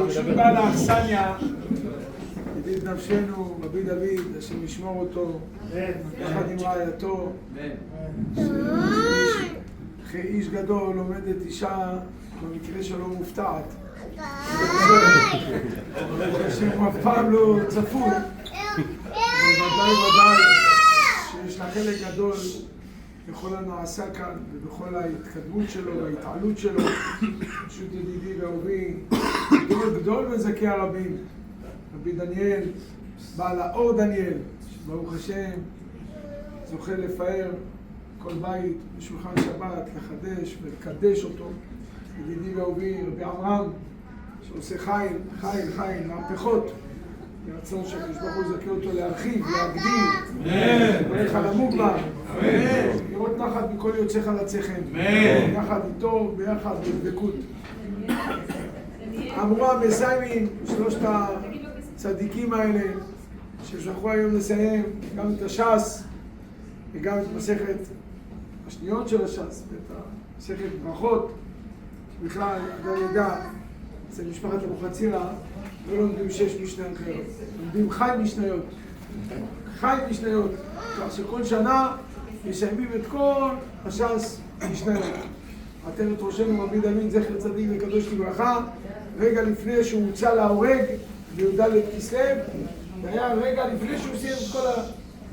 כשהוא בא לאכסניה, ידיד נפשנו, רבי דוד, השם ישמור אותו, יחד עם רעייתו, אחרי איש גדול עומדת אישה, במקרה שלו מופתעת, שהוא אף פעם לא צפוי, ובוודאי שיש לה חלק גדול בכל הנעשה כאן ובכל ההתקדמות שלו וההתעלות שלו. פשוט ידידי ואהובי, גדול מזכי הרבים, רבי דניאל, בעל האור דניאל, שברוך השם זוכה לפאר כל בית בשולחן שבת, לחדש ולקדש אותו. ידידי ואהובי, רבי עמרם, שעושה חיל, מהפכות. ברצון שהקדוש ברוך הוא יזכה אותו להרחיב, להגדיל, לברך על המוגמר, לראות נחת מכל יוצא חלציכם, יחד איתו, ביחד בדבקות. אמרו המסיימים, שלושת הצדיקים האלה, שזכו היום לסיים גם את הש"ס וגם את מסכת השניות של הש"ס, ואת מסכת ברכות, בכלל, אדם ידע, אצל משפחת אבוחצירא, לא לומדים 6 משניות אחרות, לומדים חי משניות, כך שכל שנה מסיימים את כל הש"ס משניות. עטרת ראשנו רבי דוד זכר צדיק וקדוש לברכה, רגע לפני שהוא הוצא להורג בי"ד כסלו, זה היה רגע לפני שהוא סיים את כל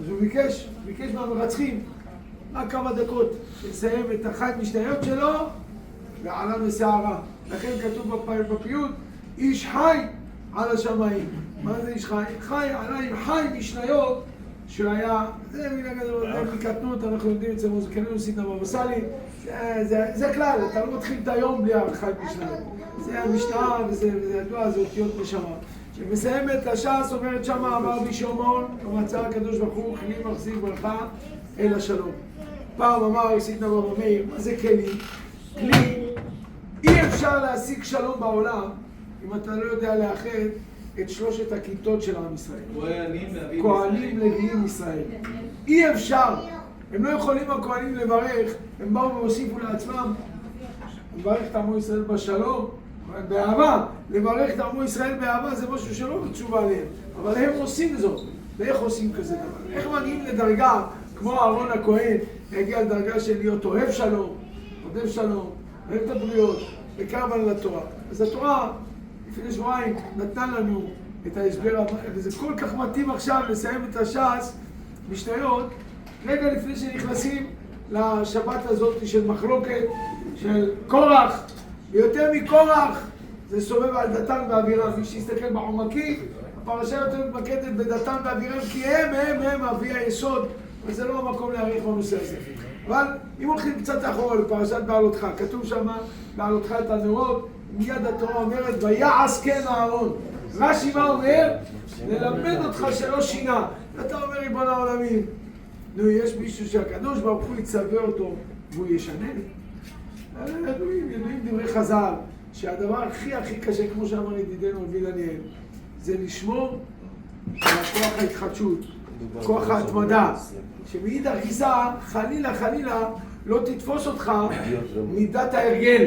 אז הוא ביקש מהמרצחים רק כמה דקות לסיים את החי משניות שלו ועלה מסערה. לכן כתוב בפיוט, איש חי על השמיים. מה זה איש חי? חי עלה עם חי משניות שהיה, זה מילה גדול, זה מקטנות, אנחנו יודעים את זה מוזכרנו סידנה בבא סאלי, זה כלל, אתה לא מתחיל את היום בלי החי משניות. זה המשנה וזה ידוע, זה אותיות נשמה. שמסיימת הש"ס אומרת שמה, אמר רבי שמעון, ומצא הקדוש ברוך הוא כלי מחזיק ברכה אל השלום. פעם אמר סידנה בבא מאיר, מה זה כלי? כלי, אי אפשר להשיג שלום בעולם אם אתה לא יודע לאחד את 3 הכיתות של עם ישראל. כהנים, לוויים, ישראל. אי אפשר. הם לא יכולים הכהנים לברך, הם באו והוסיפו לעצמם. לברך את עמו ישראל בשלום, באהבה. לברך את עמו ישראל באהבה זה משהו שלא תשובה עליהם. אבל הם עושים זאת. ואיך עושים כזה דבר? איך מגיעים לדרגה כמו אהרון הכהן, להגיע לדרגה של להיות אוהב שלום, עודף שלום, אוהב את הבריות, וקרב על התורה. אז התורה לפני שבועיים נתנה לנו את ההסבר, וזה כל כך מתאים עכשיו לסיים את הש"ס משניות, רגע לפני שנכנסים לשבת הזאת של מחלוקת, של קורח, ויותר מקורח, זה סובב על דתן ואבירם. מי שיסתכל בעומקים, הפרשה יותר מתמקדת בדתן ואבירם, כי הם אבי היסוד, וזה לא המקום להאריך בנושא הזה. אבל אם הולכים קצת אחורה לפרשת בעלותך, כתוב שם בעלותך את הנרות, מיד התורה אומרת, ויעש כן אהרון. רש"י מה אומר? ללמד אותך שלא שינה. ואתה אומר, ריבון העולמים, נו, יש מישהו שהקדוש ברוך הוא יצווה אותו, והוא ישנה לי. ידועים דברי חז"ל, שהדבר הכי קשה, כמו שאמר ידידנו רבי דניאל, זה לשמור על כוח ההתחדשות, כוח ההתמדה, שמאידך גיסא, חלילה, לא תתפוס אותך מידת ההרגל.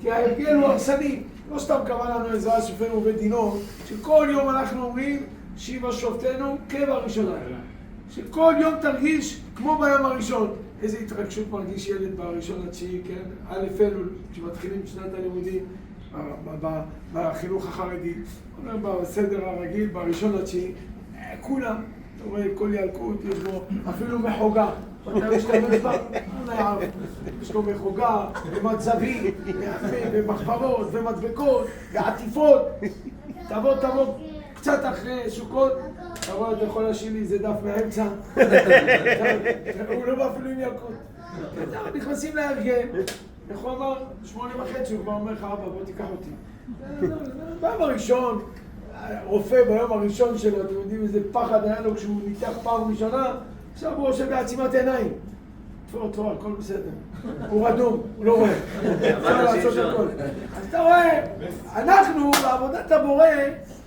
כי ההרגל הוא הרסני. לא סתם קבע לנו עזרא שופטנו ובדינו, שכל יום אנחנו אומרים, שיבה שופטנו כבראשונה. שכל יום תרגיש כמו ביום הראשון. איזה התרגשות מרגיש ילד בראשון לתשיעי, כן? א' אלול, כשמתחילים שנת הלימודים בחינוך החרדי, אומר בסדר הרגיל, בראשון לתשיעי, כולם, אתה רואה, כל ילקוט, יש בו אפילו מחוגה. אתה משתמש בה? יש לו מחוגה, ומצבים, ומחברות, ומדבקות, ועטיפות. תבוא, קצת אחרי סוכות, תבוא, אתה יכול להשאיר לי איזה דף מהאמצע. הוא לא בא אפילו עם ילקוט. נכנסים להרגל, איך הוא אמר? 8:30, הוא כבר אומר לך, אבא, בוא תיקח אותי. ביום הראשון, רופא ביום הראשון שלו, אתם יודעים איזה פחד היה לו כשהוא ניתח פעם ראשונה, עכשיו הוא עושה בעצימת עיניים. תפור, הכל בסדר. הוא רדום, הוא לא רואה. אפשר לעשות הכל. אז אתה רואה, אנחנו בעבודת הבורא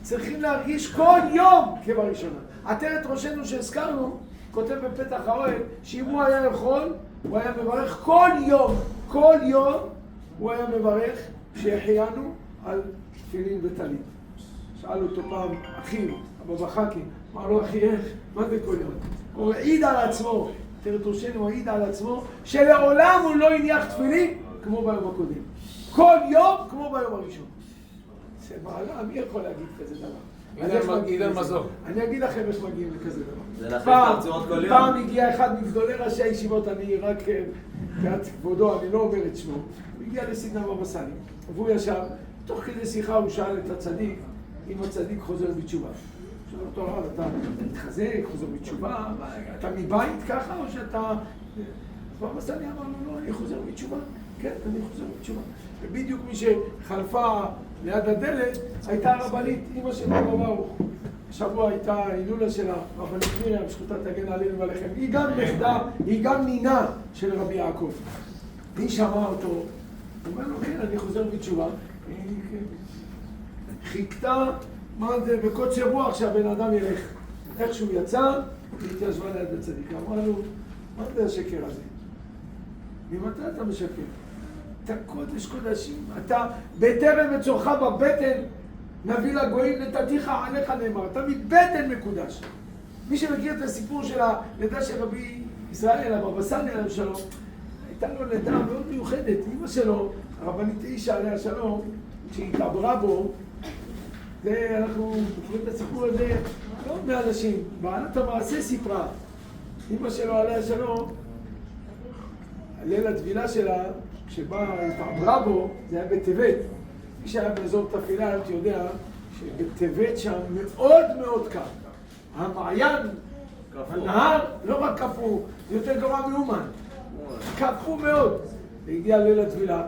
צריכים להרגיש כל יום כבראשונה. עטרת ראשנו שהזכרנו, כותב בפתח האוהל, שאם הוא היה יכול, הוא היה מברך כל יום הוא היה מברך שהחיינו על תפילין וטלית. שאל אותו פעם, אחיו, הבבא חאקי, אמר לו, אחי, איך? מה זה כל יום? הוא העיד על עצמו, תרתושנו העיד על עצמו, שלעולם הוא לא הניח תפילין כמו ביום הקודם. כל יום כמו ביום הראשון. זה מעלה, מי יכול להגיד כזה דבר? עידן מזור. אני אגיד לכם איך מגיעים לכזה דבר. זה להחליף את הרצועות כל יום. פעם הגיע אחד מגדולי ראשי הישיבות, אני רק קראת כבודו, אני לא אומר את שמו. הוא הגיע לסגנון בבא סאלי, והוא ישב, תוך כדי שיחה הוא שאל את הצדיק, אם הצדיק חוזר בתשובה. שאל אותו הרב, אתה מתחזק, חוזר בתשובה, אתה מבית ככה או שאתה... בבא סאלי אמר לו, לא, אני חוזר בתשובה. כן, אני חוזר בתשובה. ובדיוק מי שחלפה ליד הדלת הייתה הרבנית, אמא של רבא ברוך. השבוע הייתה ההילולה של הרבנית מרים, זכותה תגן עלינו ועליכם. היא גם נכדה, היא גם נינה של רבי יעקב. היא שמעה אותו, הוא אומר לו, כן, אני חוזר בתשובה. חיכתה, מה זה, בקוצר רוח שהבן אדם ילך. איך שהוא יצא, היא התיישבה ליד הצדיק. אמרה לו, מה זה השקר הזה? ממתי אתה משקר? אתה קודש קודשים, אתה בטרם וצורך בבטן, נביא לגויים נתתיך עליך נאמר, אתה מבטן מקודש. מי שמכיר את הסיפור של הלידה של רבי ישראל, הבבא סאלי עליו שלום, הייתה לו לידה מאוד מיוחדת. אמא שלו, הרבנית אישה עליה שלום, כשהיא התעברה בו, אנחנו מכירים את הסיפור הזה, לא מאנשים, בעלת המעשה סיפרה, אמא שלו עליה שלום, ליל הטבילה שלה, כשבאה התעברה בו, זה היה בטבת. מי שהיה באזור תפילה, אתה יודע שבטבת שם מאוד מאוד קר. המעיין, הנהר, לא רק קפוא, זה יותר גרוע מאומן. קפוא מאוד. והגיעה ליל הטבילה,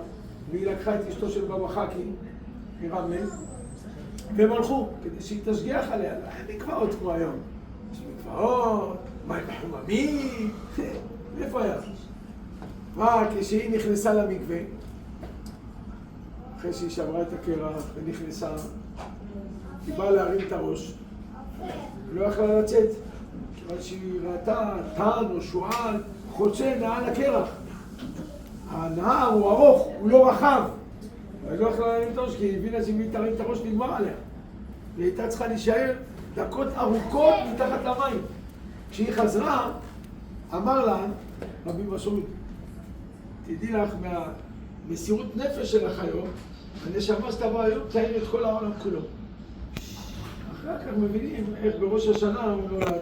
והיא לקחה את אשתו של בבא חאקי, מרמלה, והם הלכו כדי שהיא תשגיח עליה. אין מקוואות כמו היום. יש מקוואות, מים מחוממים, איפה היה? כשהיא נכנסה למקווה, אחרי שהיא שברה את הקרח ונכנסה, היא באה להרים את הראש, לא יכלה לצאת, כיוון שהיא ראתה טען או שועל חוצה מעל הקרח. הנהר הוא ארוך, הוא לא רחב, והיא לא יכלה להרים את הראש, כי היא הבינה שאם היא תרים את הראש נגמר עליה. היא הייתה צריכה להישאר דקות ארוכות מתחת למים. כשהיא חזרה, אמר לה רבי מסעוד, תדעי לך מהמסירות נפש שלך היום, הנשמה שתבוא היום תאיר את כל העולם כולו. אחר כך מבינים איך בראש השנה הוא נולד.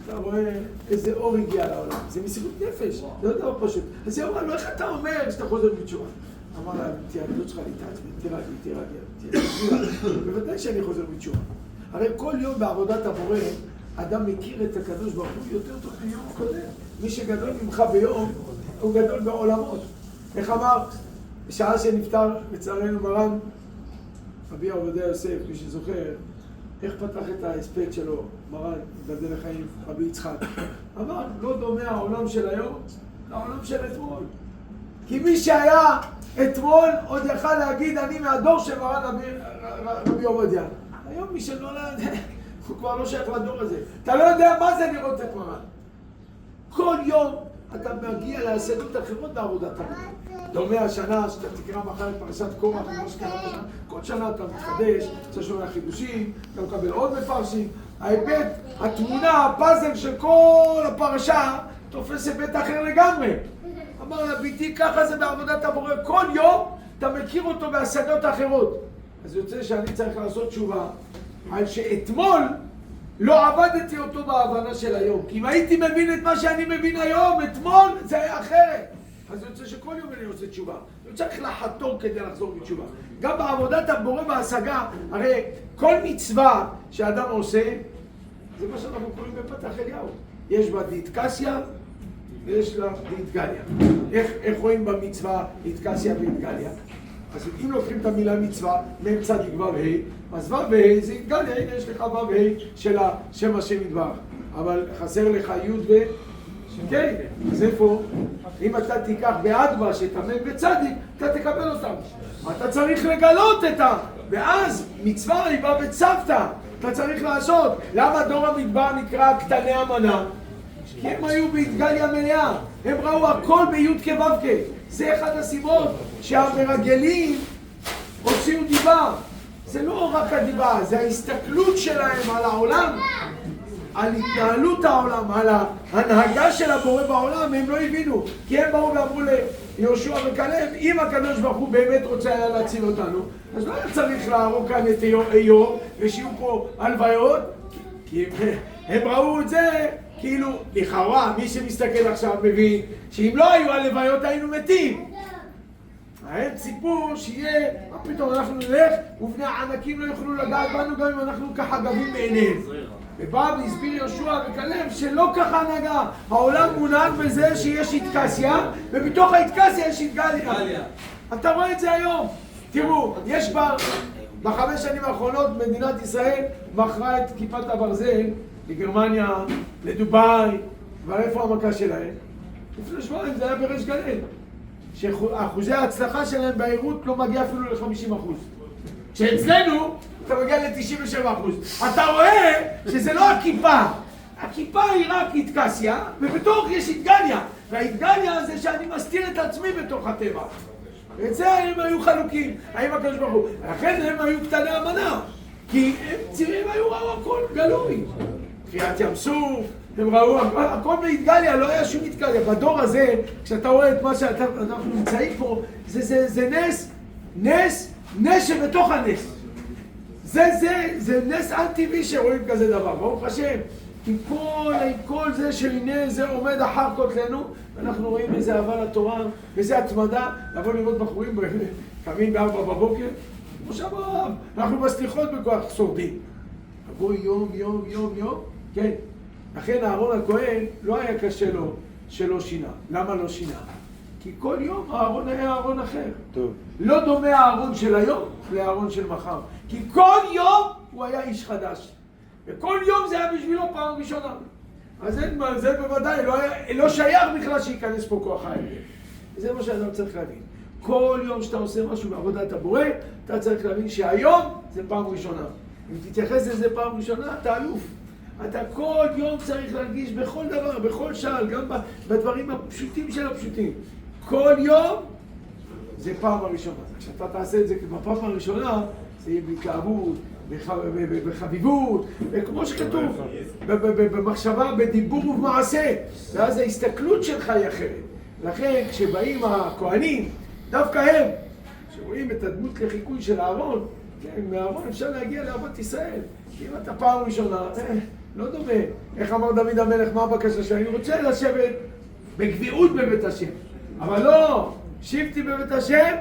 אתה רואה איזה אור הגיע לעולם. זה מסירות נפש, זה לא דבר פשוט. אז היא אמרה לו, איך אתה אומר שאתה חוזר בתשובה? אמר לה, תראה, אני לא צריכה להתעצבן, תירגע. בוודאי שאני חוזר בתשובה. הרי כל יום בעבודת הבורא, אדם מכיר את הקדוש ברוך הוא יותר טוב מיום הקודם. מי שגדול ממך ביום, הוא גדול בעולמות. איך אמר? בשעה שנפטר לצערנו מרן, רבי עובדיה יוסף, מי שזוכר, איך פתח את ההספד שלו, מרן, ייבדל לחיים, רבי יצחק. אמר, לא דומה העולם של היום לעולם של אתמול. כי מי שהיה אתמול עוד יכל להגיד, אני מהדור של מרן רבי עובדיה. היום מי שנולד, הוא כבר לא שייך לדור הזה. אתה לא יודע מה זה לראות את מרן. כל יום אתה מגיע להשגות אחרות בעבודת הבורא. דומה השנה שאתה תקרא מחר את פרשת קורח, כל שנה אתה מתחדש, אתה שומע חידושים, אתה מקבל עוד מפרשים. ההיבט, התמונה, הפאזל של כל הפרשה תופס היבט אחר לגמרי. אמר לה, ביתי, ככה זה בעבודת הבורא. כל יום אתה מכיר אותו בהשגות אחרות. אז יוצא שאני צריך לעשות תשובה על שאתמול לא עבדתי אותו בהבנה של היום. כי אם הייתי מבין את מה שאני מבין היום, אתמול זה היה אחרת. אז יוצא שכל יום אני עושה תשובה. אני צריך לחתור כדי לחזור בתשובה. גם בעבודת הבורא בהשגה, הרי כל מצווה שאדם עושה, זה מה שאנחנו קוראים בפתח אליהו. יש בה דיתקסיה ויש לה דיתגליה. איך רואים במצווה דיתקסיה ודיתגליה? אז אם לוקחים את המילה מצווה, מ' צדיק ו' ה', אז ו' וה' זה יתגליה, הנה יש לך ו' ה' של השם השם יתברך. אבל חסר לך י' ו... כן, אז איפה? אם אתה תיקח באדמה שתמם בצדיק, אתה תקבל אותם. אתה צריך לגלות את ה... ואז מצווה היא באה בצוותא, אתה צריך לעשות. למה דור המדבר נקרא קטני המנה? כי הם היו בהתגליה מלאה, הם ראו הכל בי' כו' כ'. זה אחד הסיבות שהמרגלים הוציאו דיבה. זה לא רק הדיבה, זה ההסתכלות שלהם על העולם, על התנהלות העולם, על ההנהגה של הבורא בעולם. הם לא הבינו, כי הם באו ואמרו ליהושע וכלב, אם הקדוש ברוך הוא באמת רוצה היה להציל אותנו, אז לא היה צריך להרוג כאן את איוב ושיהיו פה הלוויות, כי הם ראו את זה כאילו, לכאורה, מי שמסתכל עכשיו מבין שאם לא היו הלוויות היינו מתים. הם ציפו שיהיה, מה פתאום אנחנו נלך ובני הענקים לא יוכלו לגעת בנו גם אם אנחנו כחגבים מעיניהם. ובא והסביר יהושע וכלב שלא ככה נגע. העולם מונהג בזה שיש התקסיה, ובתוך ההתקסיה יש התגליה. אתה רואה את זה היום. תראו, יש בחמש שנים האחרונות מדינת ישראל מכרה את כיפת הברזל לגרמניה, לדובאי, ואיפה המכה שלהם? לפני שבועיים זה היה בריש גלי. שאחוזי ההצלחה שלהם בעירות לא מגיע אפילו ל-50%. שאצלנו אתה מגיע ל-97%. אתה רואה שזה לא הכיפה. הכיפה היא רק התקסיה, ובתוך יש התגליה. וההתגליה זה שאני מסתיר את עצמי בתוך הטבע. ואת זה הם היו חלוקים. האם הקדוש ברוך הוא? לכן הם היו קטני המנה. כי הם היו ראו הכל גלוי. קריאת ים סוף, הם ראו, הכל בהתגליה, לא היה שום התגליה. בדור הזה, כשאתה רואה את מה שאנחנו נמצאים פה, זה נס שבתוך הנס. זה נס על-טבעי שרואים כזה דבר, ברוך השם. עם כל זה שהנה זה עומד אחר כותלנו, ואנחנו רואים איזה אהבה לתורה, איזה התמדה, לבוא לראות בחורים קמים ב-4 בבוקר, מושב הרב, אנחנו בסליחות בכוח שורדים. עבור יום, כן. לכן אהרון הכהן לא היה קשה לו שלא שינה. למה לא שינה? כי כל יום אהרון היה אהרון אחר. טוב. לא דומה האהרון של היום לאהרון של מחר. כי כל יום הוא היה איש חדש. וכל יום זה היה בשבילו פעם ראשונה. אז זה בוודאי לא שייך בכלל שייכנס פה כוח האלה. זה מה שאדם צריך להבין. כל יום שאתה עושה משהו בעבודת הבורא, אתה צריך להבין שהיום זה פעם ראשונה. אם תתייחס לזה פעם ראשונה, אתה אלוף. אתה כל יום צריך להרגיש בכל דבר, בכל שעל, גם בדברים הפשוטים של הפשוטים. כל יום זה פעם הראשונה. כשאתה תעשה את זה בפעם הראשונה, זה יהיה בהתלהבות, בחביבות, וכמו שכתוב, במחשבה, בדיבור ובמעשה. ואז ההסתכלות שלך היא אחרת. לכן כשבאים הכהנים, דווקא הם, שרואים את הדמות לחיקוי של אהרון, כן, מאהרון אפשר להגיע לאהבת ישראל. אם אתה פעם ראשונה, לא דומה. איך אמר דוד המלך, מה הבקשה שאני רוצה לשבת בגביעות בבית השם. אבל לא, שבתי בבית השם,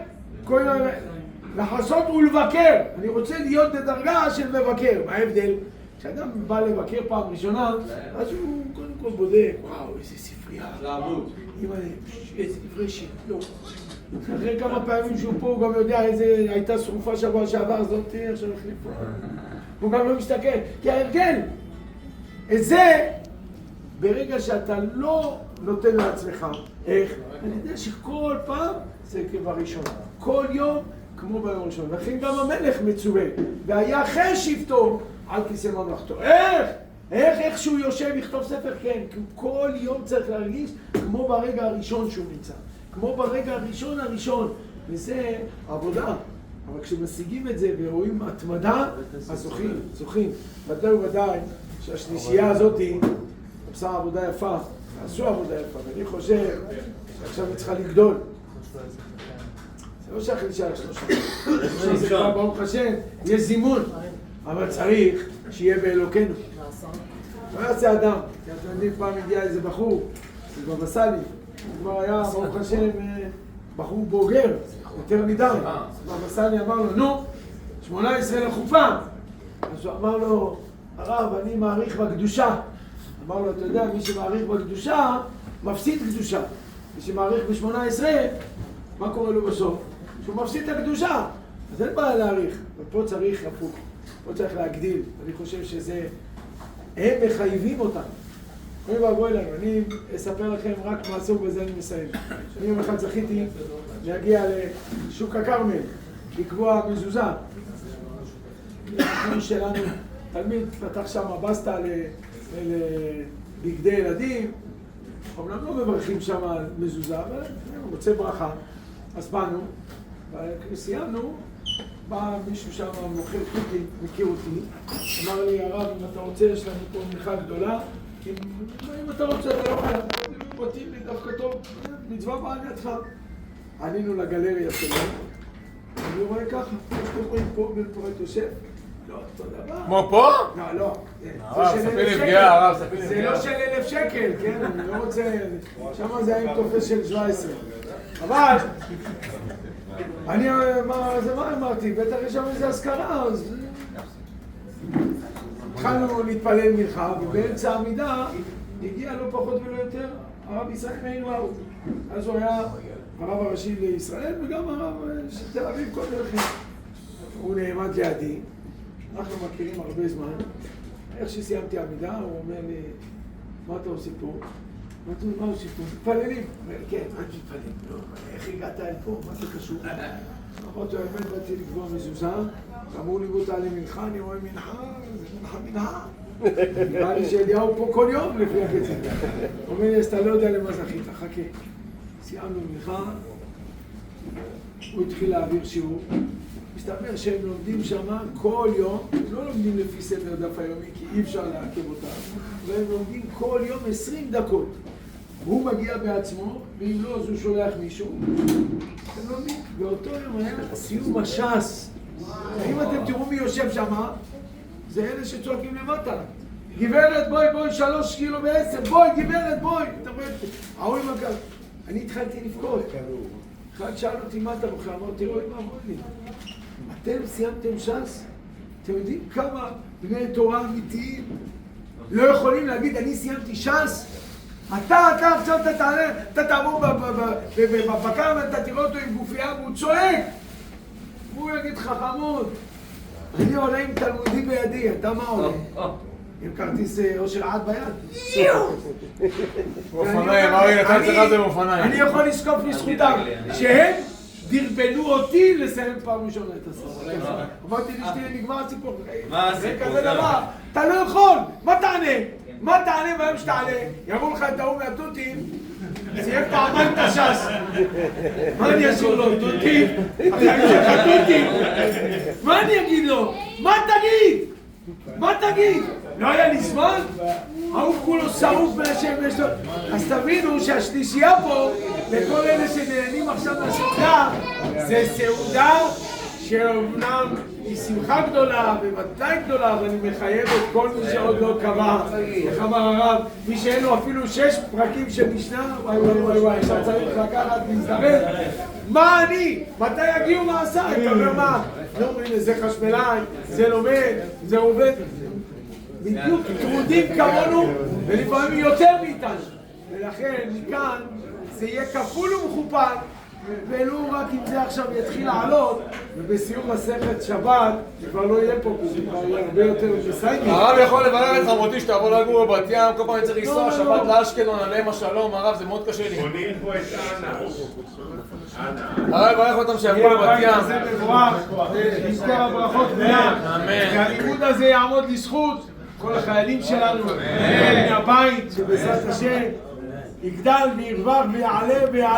לחסות ולבקר. אני רוצה להיות בדרגה של מבקר. מה ההבדל? כשאדם בא לבקר פעם ראשונה, אז הוא קודם כל בודק, וואו, איזה ספרייה. איזה דברי שיר, לא. אחרי כמה פעמים שהוא פה, הוא גם יודע איזה הייתה שרופה שבוע שעבר, זאת תהיה עכשיו החליפה. הוא גם לא מסתכל, כי ההרגל. את זה, ברגע שאתה לא נותן לעצמך, איך? אני יודע שכל פעם זה כבראשון. כל יום כמו ביום ראשון. לכן גם המלך מצווה. והיה חי שבטו על כיסא ממלכתו. איך שהוא יושב יכתוב ספר? כן. כי כל יום צריך להרגיש כמו ברגע הראשון שהוא נמצא. כמו ברגע הראשון. וזה עבודה. אבל כשמשיגים את זה ורואים התמדה, אז זוכים. ודאי שהשלישייה הזאת עושה עבודה יפה. עשו עבודה יפה. ואני חושב שעכשיו היא צריכה לגדול. זה לא שהחלישה על 3. זה כבר ברוך השם, יש זימון. אבל צריך שיהיה באלוקנו. לא יעשה אדם. כי אתם יודעים, פעם הגיע איזה בחור, זה בבא סאלי. הוא כבר היה, ברוך השם, בחור בוגר, יותר מדי. בבא סאלי אמר לו, נו, 18 לחופה. אז הוא אמר לו, הרב, אני מעריך בקדושה. אמר לו, אתה יודע, מי שמעריך בקדושה, מפסיד קדושה. מי שמעריך ב-18, מה קורה לו בסוף? שהוא מפסיד את הקדושה. אז אין בעיה להעריך. ופה צריך הפוך. פה צריך להגדיל. אני חושב שזה... הם מחייבים אותם. אוי ואבוי לנו. אני אספר לכם רק מעשור בזה אני מסיים. אני יום אחד זכיתי להגיע לשוק הכרמל, לקבוע מזוזה. אנחנו שלנו, תלמיד פתח שם בסטה לבגדי ילדים, אומנם לא מברכים שם על מזוזה, אבל הוא רוצה ברכה. אז באנו, וסיימנו, בא מישהו שם, מוכר קוקים, מכיר אותי, אמר לי, הרב, אם אתה רוצה, יש לנו פה מנחה גדולה, אם אתה רוצה, אתה לא חייב, מתאים לי דווקא טוב, מצווה באה לידך. עלינו לגלריה שלו, אני רואה ככה, כמו שאתם רואים פה בתורת יוסף, לא, אותו דבר. כמו פה? לא. זה לא של 1,000 שקל, כן? אני לא רוצה... שמה זה היה עם תופס של 17. אבל... מה אמרתי? בטח יש שם איזה הזכרה, אז... התחלנו להתפלל מנחה, ובאמצע העמידה הגיע לא פחות ולא יותר הרב ישראל מאיר לאו. אז הוא היה הרב הראשי לישראל וגם הרב של תל אביב כל דרכים. הוא נעמד לידי, אנחנו מכירים הרבה זמן. איך שסיימתי עמידה, הוא אומר לי, מה אתה עושה פה? מה עושה פה? מתפללים. הוא אומר, כן, מה מתפללים? לא, איך הגעת אל פה? מה זה קשור? אמרתי, האמת, באתי לקבוע מזוזה, אמרו לי בוא תעלה מנחה, אני רואה מנחה, זה מנחה. נראה לי שאליהו פה כל יום לפי הקצב. הוא אומר לי, אז אתה לא יודע למה זכית, חכה. סיימנו מנחה, הוא התחיל להעביר שיעור. מסתבר שהם לומדים שם כל יום, לא לומדים לפי סדר דף היומי כי אי אפשר לעכב אותם, והם לומדים כל יום 20 דקות. הוא מגיע בעצמו, ואם לא אז הוא שולח מישהו. אתם לומדים, באותו יום היה סיום הש"ס. אם אתם תראו מי יושב שם, זה אלה שצועקים למטה. גברת בואי 3 קילו ו10, בואי גברת בואי. ההוא עם הגב. אני התחלתי לבכות. אחד שאל אותי מה אתה בוכה, אמרתי לו, מה אמרו לי? אתם סיימתם ש"ס? אתם יודעים כמה בני תורה אמיתיים לא יכולים להגיד, אני סיימתי ש"ס? אתה עכשיו תעלה, אתה תעבור בבקר ואתה תראה אותו עם גופייה והוא צועק. הוא יגיד חכמות. אני עולה עם תלמודי בידי, אתה מה עולה? עם כרטיס אושר עד ביד. אופניים, ארי, אתה אצלך זה מאופניים. אני יכול לזקוף לזכותם שהם דרבנו אותי לסיים פעם ראשונה את הסוף. אמרתי לי נגמר הסיפור. זה כזה דבר, אתה לא יכול, מה תענה? מה תענה בהם שתעלה? יראו לך את ההוא מהתותים, סיים פעמיים את הש"ס. מה אני אשאיר לו? תותים? תותים? מה אני אגיד לו? מה תגיד? מה תגיד? לא היה לי זמן? ההוא כולו שרוף מהשם ויש לו... אז תבינו שהשלישייה פה, לכל אלה שנהנים עכשיו מהסעודה, זה סעודה שאומנם היא שמחה גדולה וודאי גדולה, אבל היא מחייבת כל מי שעוד לא קבע. איך אמר הרב, מי שאין לו אפילו 6 פרקים של משנה, וואי, עכשיו צריך לקחת להזדרז. מה אני? מתי יגיעו מעשה? אתה אומר מה? לא אומרים, זה חשמלאי, זה לומד, זה עובד. בדיוק, טרודים כמונו, ולפעמים יותר מאיתנו. ולכן, מכאן, זה יהיה כפול ומכופל, ולו רק אם זה עכשיו יתחיל לעלות, ובסיום מסכת שבת, זה כבר לא יהיה פה, זה כבר יהיה הרבה יותר מסייגים. הרב יכול לברך את חמותי שתעבור לגור בבת ים, כל פעם אני צריך לנסוע שבת לאשקלון, עליהם השלום, הרב, זה מאוד קשה לי. בונים פה את אנה. הרב יברך אותם שיעברו לבת ים. זה מבורך, נזכור הברכות כולם. אמן. והלימוד הזה יעמוד לזכות כל החיילים שלנו, מהבית, שבעזרת השם יגדל וירווח ויעלה ויעלה.